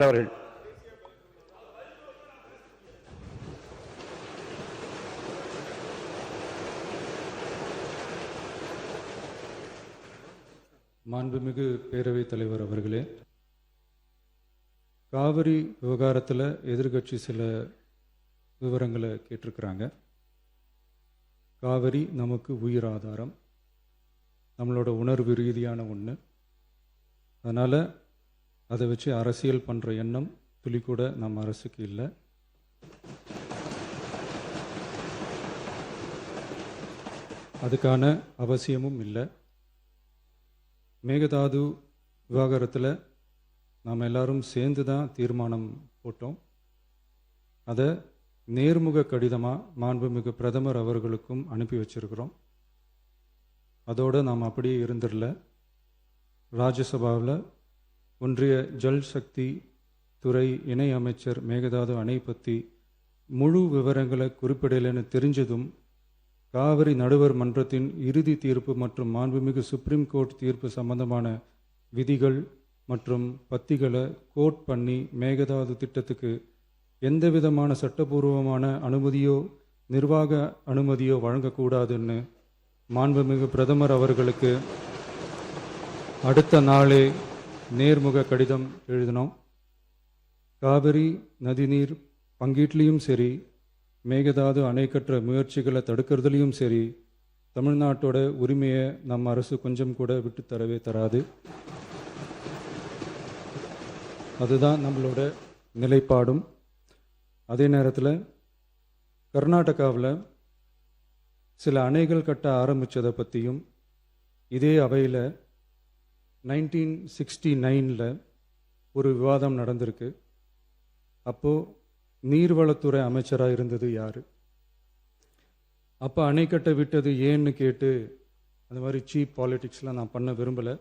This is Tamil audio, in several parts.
அவர்கள். மாண்புமிகு பேரவைத் தலைவர் அவர்களே, காவிரி விவகாரத்தில் எதிர்கட்சி சில விவரங்களை கேட்டிருக்கிறாங்க. காவிரி நமக்கு உயிர் ஆதாரம், நம்மளோட உணர்வு ரீதியான ஒன்று. அதனால் அதை வச்சு அரசியல் பண்ணுற எண்ணம் துளி கூட நம்ம அரசுக்கு இல்லை. அதுக்கான அவசியமும் இல்லை. மேகதாது விவகாரத்தில் நாம் எல்லாரும் சேர்ந்து தான் தீர்மானம் போட்டோம். அதை நேர்முக கடிதமாக மாண்புமிகு பிரதமர் அவர்களுக்கும் அனுப்பி வச்சிருக்கிறோம். அதோடு நாம் அப்படியே இருந்துடல. ராஜ்யசபாவில் ஒன்றிய ஜல் சக்தி துறை இணை அமைச்சர் மேகதாது அணை பற்றி முழு விவரங்களை குறிப்பிடலைன்னு தெரிஞ்சதும் காவிரி நடுவர் மன்றத்தின் இறுதி தீர்ப்பு மற்றும் மாண்புமிகு சுப்ரீம் கோர்ட் தீர்ப்பு சம்பந்தமான விதிகள் மற்றும் பத்திகளை கோட் பண்ணி மேகதாது திட்டத்துக்கு எந்த விதமான சட்டபூர்வமான அனுமதியோ நிர்வாக அனுமதியோ வழங்கக்கூடாதுன்னு மாண்புமிகு பிரதமர் அவர்களுக்கு அடுத்த நாளே நேர்முக கடிதம் எழுதினோம். காவிரி நதிநீர் பங்கீட்லேயும் சரி, மேகதாது அணை கட்டுற முயற்சிகளை தடுக்கிறதுலையும் சரி, தமிழ்நாட்டோட உரிமையை நம்ம அரசு கொஞ்சம் கூட விட்டு தரவே தராது. அதுதான் நம்மளோட நிலைப்பாடும். அதே நேரத்தில் கர்நாடகாவில் சில அணைகள் கட்ட ஆரம்பித்ததை பற்றியும் இதே அவையில் 1969 ஒரு விவாதம் நடந்திருக்கு. அப்போது நீர்வளத்துறை அமைச்சராக இருந்தது யார்? அப்போ அணை கட்ட விட்டது ஏன்னு கேட்டு அந்த மாதிரி சீப் பாலிட்டிக்ஸ்லாம் நான் பண்ண விரும்பலை.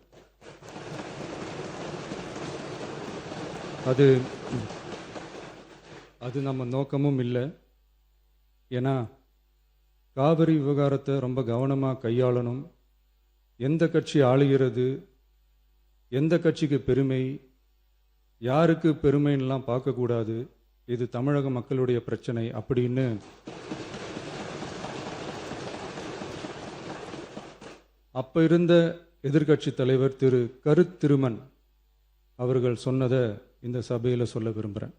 அது நம்ம நோக்கமும் இல்லை. ஏன்னா காவிரி விவகாரத்தை ரொம்ப கவனமாக கையாளணும். எந்த கட்சி ஆளுகிறது, எந்த கட்சிக்கு பெருமை, யாருக்கு பெருமைன்னெலாம் பார்க்கக்கூடாது. இது தமிழக மக்களுடைய பிரச்சனை அப்படின்னு அப்போ இருந்த எதிர்கட்சி தலைவர் திரு கருத்திருமன் அவர்கள் சொன்னதை இந்த சபையில் சொல்ல விரும்புகிறேன்.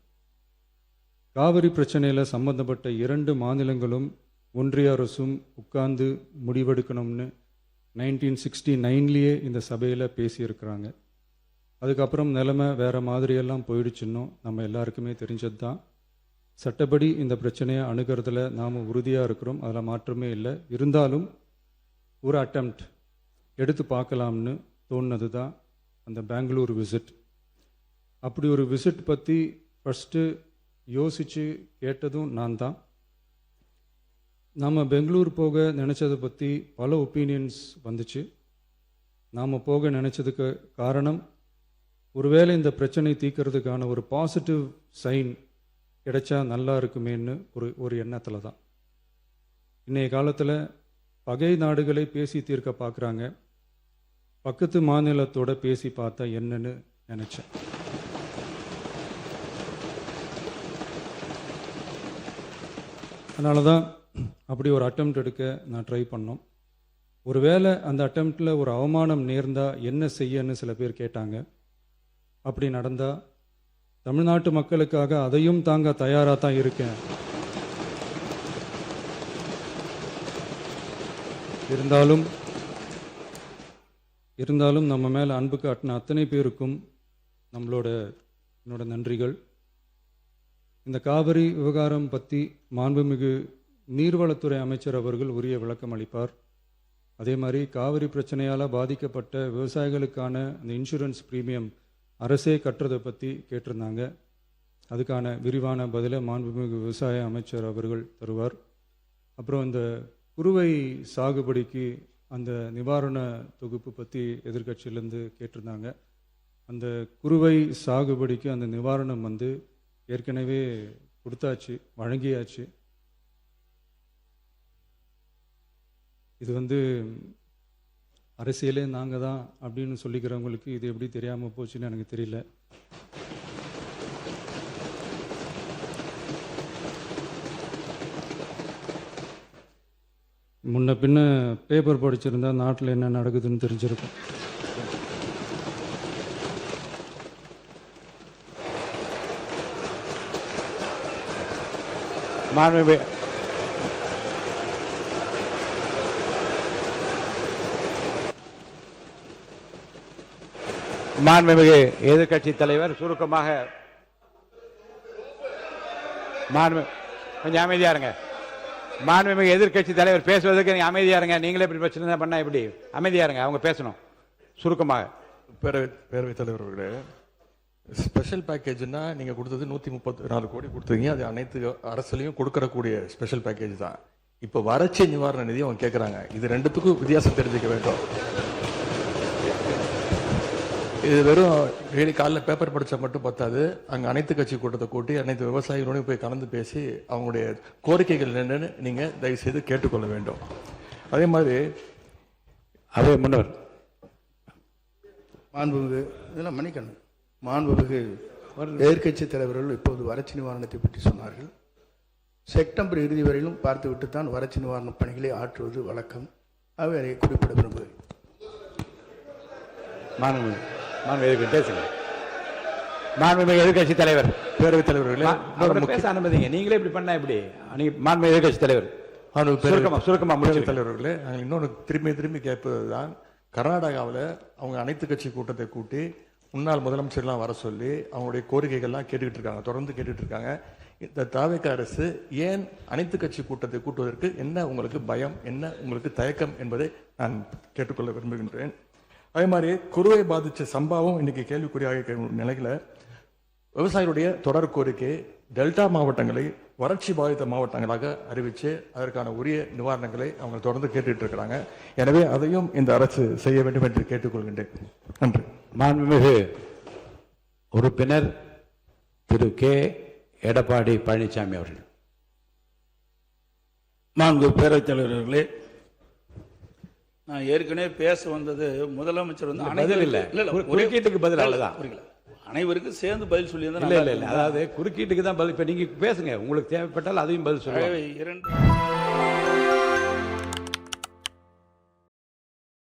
காவிரி பிரச்சனையில் சம்பந்தப்பட்ட 2 மாநிலங்களும் ஒன்றிய அரசும் உட்கார்ந்து முடிவெடுக்கணும்னு 1969 இந்த சபையில் பேசியிருக்கிறாங்க. அதுக்கப்புறம் நிலைமை வேறு மாதிரியெல்லாம் போயிடுச்சுன்னும் நம்ம எல்லாருக்குமே தெரிஞ்சது தான். சட்டப்படி இந்த பிரச்சனையை அணுகிறதுல நாம் உறுதியாக இருக்கிறோம், அதில் மாற்றமே இல்லை. இருந்தாலும் ஒரு அட்டெம்ப்ட் எடுத்து பார்க்கலாம்னு தோணுனது தான் அந்த பெங்களூர் விசிட். அப்படி ஒரு விசிட் பற்றி ஃபஸ்ட்டு யோசித்து கேட்டதும் நான் தான். நாம் பெங்களூர் போக நினச்சதை பற்றி பல ஒப்பீனியன்ஸ் வந்துச்சு. நாம் போக நினச்சதுக்கு காரணம், ஒருவேளை இந்த பிரச்சனை தீர்க்கறதுக்கான ஒரு பாசிட்டிவ் சைன் கிடைச்சா நல்லா இருக்குமேன்னு ஒரு எண்ணத்தில் தான். இன்றைய காலத்தில் பகை நாடுகளை பேசி தீர்க்க பார்க்குறாங்க. பக்கத்து மாநிலத்தோட பேசி பார்த்தா என்னன்னு நினச்சேன். அதனால தான் அப்படி ஒரு அட்டெம்ப்ட் எடுக்க நான் ட்ரை பண்ணோம். ஒருவேளை அந்த அட்டெம்ப்டில் ஒரு அவமானம் நேர்ந்தால் என்ன செய்யன்னு சில பேர் கேட்டாங்க. அப்படி நடந்தால் தமிழ்நாட்டு மக்களுக்காக அதையும் தாங்க தயாராக தான் இருக்கேன். இருந்தாலும் நம்ம மேலே அன்பு காட்டின அத்தனை பேருக்கும் என்னோட நன்றிகள். இந்த காவிரி விவகாரம் பற்றி மாண்புமிகு நீர்வளத்துறை அமைச்சர் அவர்கள் உரிய விளக்கம் அளிப்பார். அதே மாதிரி காவிரி பிரச்சனையால் பாதிக்கப்பட்ட விவசாயிகளுக்கான அந்த இன்சூரன்ஸ் ப்ரீமியம் அரசே கட்டுறதை பற்றி கேட்டிருந்தாங்க. அதுக்கான விரிவான பதிலை மாண்புமிகு விவசாய அமைச்சர் அவர்கள் தருவார். அப்புறம் இந்த குறுவை சாகுபடிக்கு அந்த நிவாரண தொகுப்பு பற்றி எதிர்கட்சியிலேருந்து கேட்டிருந்தாங்க. அந்த குறுவை சாகுபடிக்கு அந்த நிவாரணம் ஏற்கனவே கொடுத்தாச்சு, வழங்கியாச்சு. இது அரசியலே நாங்கள் தான் அப்படின்னு சொல்லிக்கிறவங்களுக்கு இது எப்படி தெரியாமல் போச்சுன்னு எனக்கு தெரியல. முன்ன பின்ன பேப்பர் படிச்சிருந்தா நாட்டில் என்ன நடக்குதுன்னு தெரிஞ்சிருக்கும். மாண்புமிகு எதிர்க்கட்சி தலைவர் சுருக்கமாக கொஞ்சம் அமைதியா இருங்க. மாண்புமிகு எதிர்க்கட்சி தலைவர் பேசுவதற்கு நீங்க அமைதியா இருங்க. நீங்களே இப்படி பிரச்சனை பண்ணா எப்படி? அமைதியா இருங்க, அவங்க பேசணும் சுருக்கமாக. பேரவைத் தலைவர் அவர்களே, ஸ்பெஷல் பேக்கேஜ்னா நீங்க கொடுத்தது 134 கோடி கொடுத்துருக்கீங்க. அது அனைத்து அரசுலையும் கொடுக்கறக்கூடிய ஸ்பெஷல் பேக்கேஜ் தான். இப்போ வறட்சி நிவாரண நிதி அவங்க கேட்குறாங்க. இது ரெண்டுத்துக்கும் வித்தியாசம் தெரிஞ்சுக்க வேண்டும். இது வெறும் டெய்லி காலைல பேப்பர் படித்தா மட்டும் பத்தாது. அங்கே அனைத்து கட்சி கூட்டத்தை கூட்டி அனைத்து விவசாயிகளோடையும் போய் கலந்து பேசி அவங்களுடைய கோரிக்கைகள் என்னன்னு நீங்கள் தயவுசெய்து கேட்டுக்கொள்ள வேண்டும். அதே மாதிரி அதே முன்னவர் மாண்புமிகு இதெல்லாம் மன்னிக்கணும். மாண்புமிகு எதிர்க்கட்சி தலைவர்கள் இப்போது வறட்சி நிவாரணத்தை பற்றி சொன்னார்கள். செப்டம்பர் இறுதி வரையிலும் பார்த்துவிட்டு தான் வறட்சி நிவாரண பணிகளை ஆற்றுவது வழக்கம். அவை அதை குறிப்பிட விரும்புகிறேன். மாண்புமிகு எதிர்க்கட்சி தலைவர், பேரவைத் தலைவர்களே, பேச அனுமதிங்க. நீங்களே இப்படி பண்ணா எப்படி? மாண்புமிகு எதிர்க்கட்சி தலைவர் சுருக்கமா பேரவைத் தலைவர்களே, நாங்கள் இன்னொன்று திரும்பி கேட்பது தான், கர்நாடகாவில் அவங்க அனைத்து கட்சி கூட்டத்தை கூட்டி முன்னாள் முதலமைச்சர்லாம் வர சொல்லி அவங்களுடைய கோரிக்கைகள்லாம் கேட்டுக்கிட்டு இருக்காங்க, தொடர்ந்து கேட்டுட்டு இருக்காங்க. இந்த தாவேக அரசு ஏன் அனைத்து கட்சி கூட்டத்தை கூட்டுவதற்கு என்ன உங்களுக்கு பயம், என்ன உங்களுக்கு தயக்கம் என்பதை நான் கேட்டுக்கொள்ள விரும்புகின்றேன். அதே மாதிரி குறுவை பாதித்த சம்பவம் இன்னைக்கு கேள்விக்குறியாக நிலையில விவசாயிகளுடைய தொடர் கோரிக்கை டெல்டா மாவட்டங்களை வறட்சி பாதித்த மாவட்டங்களாக அறிவித்து அதற்கான உரிய நிவாரணங்களை அவங்க தொடர்ந்து கேட்டுட்டு இருக்கிறாங்க. எனவே அதையும் இந்த அரசு செய்ய வேண்டும் என்று கேட்டுக்கொள்கின்றேன். நன்றி. மாண்புமிகு உறுப்பினர் திரு கே எடப்பாடி பழனிசாமி அவர்கள். மாண்பு பேரவைத் தலைவர்களே, நான் ஏற்கனவே பேச வந்தது முதலமைச்சர் வந்து பதில் இல்ல, குறுக்கீட்டுக்கு பதில் அல்லதான், அனைவருக்கும் சேர்ந்து பதில் சொல்லி இல்ல, அதாவது குறுக்கீட்டுக்கு தான் பதில். இப்ப நீங்க பேசுங்க, உங்களுக்கு தேவைப்பட்டால் அதையும் பதில் சொல்லுங்க. 2